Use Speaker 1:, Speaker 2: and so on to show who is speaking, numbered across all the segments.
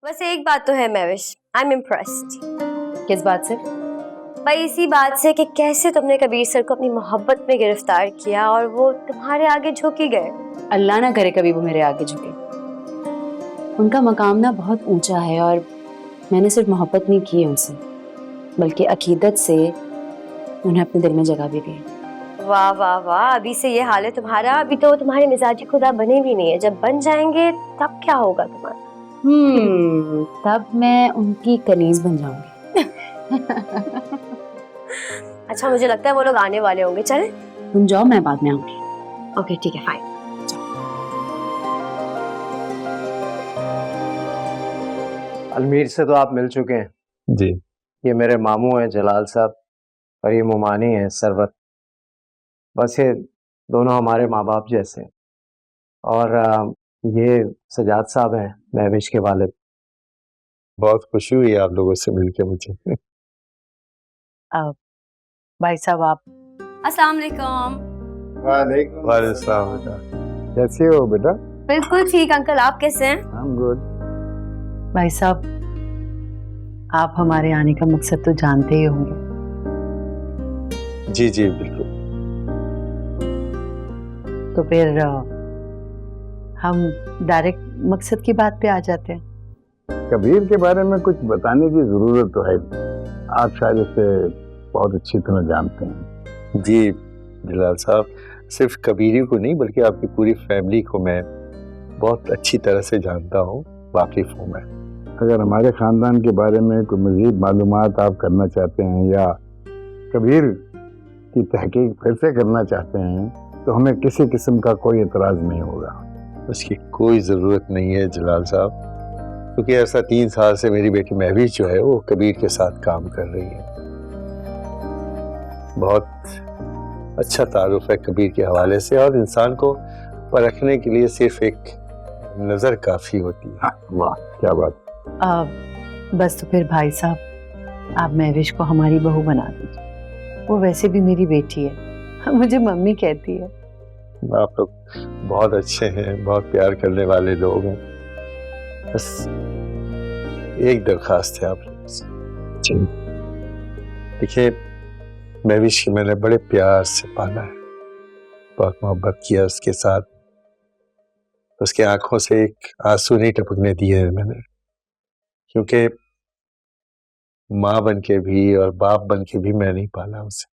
Speaker 1: बस एक बात तो है महविश, आई एम इम्प्रेस्ड।
Speaker 2: किस बात से?
Speaker 1: भाई इसी बात से कि कैसे तुमने कबीर सर को अपनी मोहब्बत में गिरफ्तार किया और वो तुम्हारे आगे झुक ही गए।
Speaker 2: अल्लाह ना करे कभी वो मेरे आगे झुके। उनका मकाम ना बहुत ऊंचा है और मैंने सिर्फ मोहब्बत नहीं की है उनसे, बल्कि अकीदत से उन्हें अपने दिल में जगह भी दी।
Speaker 1: वाह वाह वाह, अभी से ये हाल है तुम्हारा। अभी तो तुम्हारे मिजाजी खुदा बने भी नहीं है, जब बन जाएंगे तब क्या होगा तुम्हारा?
Speaker 2: तब मैं उनकी कनीज बन जाऊंगी।
Speaker 1: अच्छा, मुझे लगता है वो लोग आने वाले होंगे। चले
Speaker 2: तुम जाओ, मैं बाद में आऊंगी।
Speaker 1: ओके ठीक है, फाइन।
Speaker 3: अलमीर से तो आप मिल चुके हैं
Speaker 4: जी।
Speaker 3: ये मेरे मामू हैं जलाल साहब और ये मुमानी है सरवत। बस ये दोनों हमारे माँ बाप जैसे हैं। और ये सजाद साहब हैं महविश के वालिद।
Speaker 4: बहुत खुशी हुई आप लोगों से मिलकर मुझे।
Speaker 2: भाई साहब आप।
Speaker 1: अस्सलाम वालेकुम।
Speaker 4: वालेकुम सलाम बेटा, कैसे हो बेटा?
Speaker 1: बिल्कुल ठीक अंकल, आप कैसे हैं?
Speaker 4: I am good.
Speaker 2: भाई साहब आप हमारे आने का मकसद तो जानते ही होंगे।
Speaker 4: जी जी बिल्कुल।
Speaker 2: तो फिर हम डायरेक्ट मकसद की बात पे आ जाते हैं।
Speaker 5: कबीर के बारे में कुछ बताने की जरूरत तो है, आप शायद उसे बहुत अच्छी तरह जानते हैं।
Speaker 4: जी जलाल साहब, सिर्फ कबीरी को नहीं बल्कि आपकी पूरी फैमिली को मैं बहुत अच्छी तरह से जानता हूँ, वाकिफ हूँ मैं।
Speaker 5: अगर हमारे खानदान के बारे में कोई मजीद मालूमात आप करना चाहते हैं या कबीर की तहकीक फिर से करना चाहते हैं तो हमें किसी किस्म का कोई एतराज़ नहीं होगा।
Speaker 4: उसकी कोई ज़रूरत नहीं है जलाल साहब, क्योंकि ऐसा 3 साल से मेरी बेटी महविश जो है वो कबीर के साथ काम कर रही है। बहुत अच्छा तारुफ है कबीर के हवाले से, और इंसान को परखने के लिए सिर्फ एक नज़र काफ़ी होती है।
Speaker 5: वाह क्या बात।
Speaker 2: बस तो फिर भाई साहब आप महविश को हमारी बहू बना दीजिए। वो वैसे भी मेरी बेटी है, मुझे मम्मी कहती है।
Speaker 4: आप लोग बहुत अच्छे हैं, बहुत प्यार करने वाले लोग हैं। बस एक दरखास्त है आप लोगों से। देखिए महविश की मैंने बड़े प्यार से पाला है, बहुत मोहब्बत किया उसके साथ। उसके आंखों से एक आंसू नहीं टपकने दिए हैं मैंने, क्योंकि माँ बन के भी और बाप बन के भी मैं नहीं पाला उसे,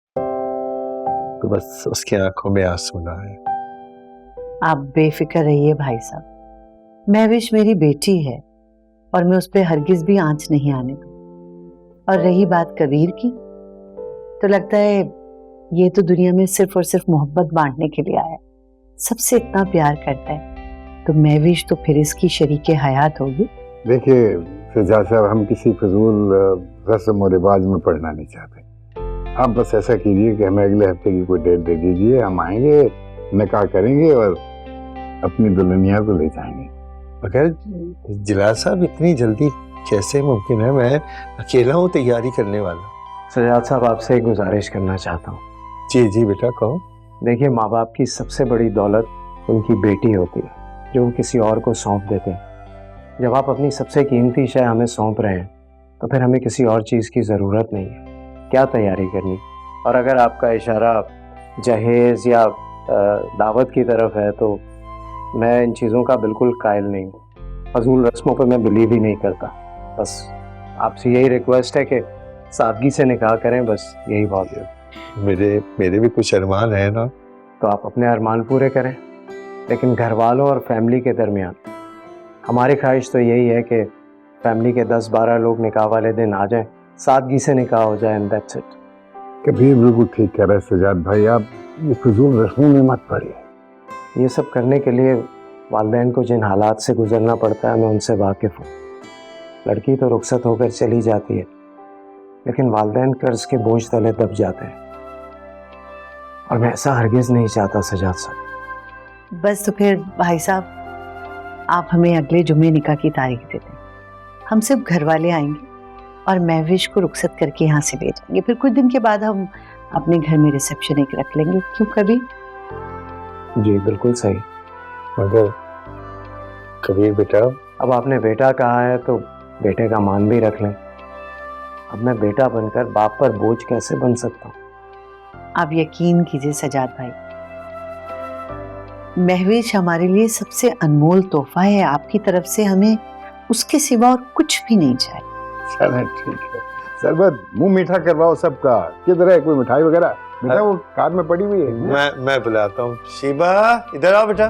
Speaker 4: तो बस उसके आंखों में आंसू ना आए।
Speaker 2: आप बेफिक्र रहिए भाई साहब, महविश मेरी बेटी है और मैं उस पर हरगिज भी आंच नहीं आने दूँ। और रही बात कबीर की, तो लगता है ये तो दुनिया में सिर्फ और सिर्फ मोहब्बत बांटने के लिए आया, सबसे इतना प्यार करता है, तो महविश तो फिर इसकी शरीके हयात होगी।
Speaker 5: देखिए सजाद साहब, हम किसी फजूल रस्म और रिवाज में पढ़ना नहीं चाहते। आप बस ऐसा कीजिए कि हमें अगले हफ्ते की कोई डेट दे दीजिए, हम आएंगे, निकाह करेंगे और अपनी दुल्हनिया को ले जाएंगे।
Speaker 4: मगर जलाल साहब इतनी जल्दी कैसे मुमकिन है? मैं अकेला हूँ तैयारी करने वाला।
Speaker 3: सजाद साहब आपसे एक गुजारिश करना चाहता हूँ।
Speaker 4: जी जी बेटा कहो।
Speaker 3: देखिए माँ बाप की सबसे बड़ी दौलत उनकी बेटी होती है, जो वो किसी और को सौंप देते हैं। जब आप अपनी सबसे कीमती शय हमें सौंप रहे हैं तो फिर हमें किसी और चीज़ की ज़रूरत नहीं है। क्या तैयारी करनी? और अगर आपका इशारा जहेज़ या दावत की तरफ है तो मैं इन चीज़ों का बिल्कुल कायल नहीं हूँ। फजूल रस्मों पर मैं बिलीव ही नहीं करता। बस आपसे यही रिक्वेस्ट है कि सादगी से निकाह करें, बस यही बहुत है।
Speaker 4: मेरे भी कुछ अरमान है ना।
Speaker 3: तो आप अपने अरमान पूरे करें, लेकिन घर वालों और फैमिली के दरमियान हमारी ख्वाहिश तो यही है कि फैमिली के 10-12 लोग निकाह वाले दिन आ जाएं, सादगी से निकाह हो जाए, एंड दैट्स इट।
Speaker 5: कबीर बिल्कुल ठीक कह रहे हैं सजाद भाई, आप ये फजूल रस्मों में मत पड़िए।
Speaker 3: ये सब करने के लिए वालिदैन को जिन हालात से गुजरना पड़ता है मैं उनसे वाकिफ़ हूँ। लड़की तो रुखसत होकर चली जाती है, लेकिन वालिदैन कर्ज के बोझ तले दब जाते हैं, और मैं ऐसा हरगिज़ नहीं चाहता सजाद साहब।
Speaker 2: बस तो फिर भाई साहब आप हमें अगले जुम्मे निकाह की तारीख दे दें। हम सिर्फ घर वाले आएंगे और महविश को रुखसत करके यहाँ से ले जाएंगे। फिर कुछ दिन के बाद हम अपने घर में रिसेप्शन एक रख लेंगे। क्यों कबीर?
Speaker 3: जी बिल्कुल सही।
Speaker 4: मगर कबीर बेटा,
Speaker 3: अब आपने बेटा कहा है तो बेटे का मान भी रख लें। अब मैं बेटा बनकर बाप पर बोझ कैसे बन सकता हूँ?
Speaker 2: आप यकीन कीजिए सजाद भाई, महविश हमारे लिए सबसे अनमोल तोहफा है। आपकी तरफ से हमें उसके सिवा और कुछ भी नहीं चाहिए।
Speaker 5: चलो ठीक है, शरबत मुंह मीठा करवाओ सबका। किधर है कोई मिठाई वगैरह? बेटा वो कार में पड़ी हुई है।
Speaker 4: मैं बुलाता हूँ। शिबा, इधर आओ बेटा।